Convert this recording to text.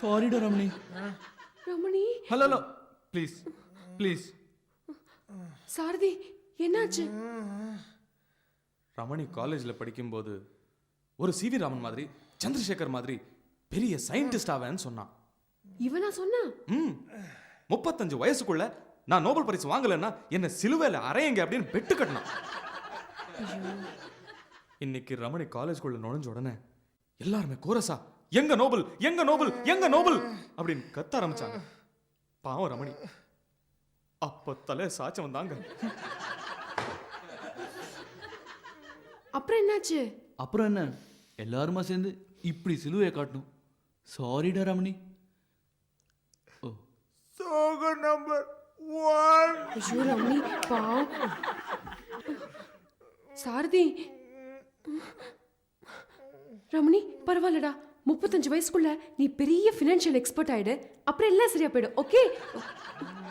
சாரிடா Ramani. Ramani. Hello please please. Sarathi என்னாச்சு? ரமணி காலேஜில் படிக்கும்போது ஒரு சிவி ராமன் மாதிரி சந்திரசேகர் மாதிரி பெரிய சயின்டிஸ்ட் ஆவேன்னு சொன்னான். இவனா சொன்னா? 35 வயசுக்குள்ள நான் நோபல் பரிசு வாங்கலைன்னா என்ன சிலுவையில் அரையங்க அப்படின்னு பெட்டு கட்டினான். இன்னைக்கு ரமணி காலேஜ்குள்ள நுழைஞ்ச உடனே எல்லாருமே கோரஸா எங்க நோபல் எங்க நோபல் எங்க நோபல் அப்படின்னு கத்த ஆரம்பிச்சாங்க. பாவம் ரமணி அப்ப தலை சாச்சம் வந்தாங்க. அப்புறம் என்னாச்சு? அப்புறம் என்ன, எல்லாருமா சேர்ந்து இப்படி சிலுவையை காட்டணும். சாரிடா ரமணி. ஓ சோக நம்பர் 1. ஐயோ ரமணி பாவம். சாரதி. ரமணி பரவாயில்லடா, 35 வயசுக்குள்ள நீ பெரிய ஃபினான்ஷியல் எக்ஸ்பர்ட் ஆயிடு, அப்புறம் எல்லாம் சரியா போயிடும். ஓகே.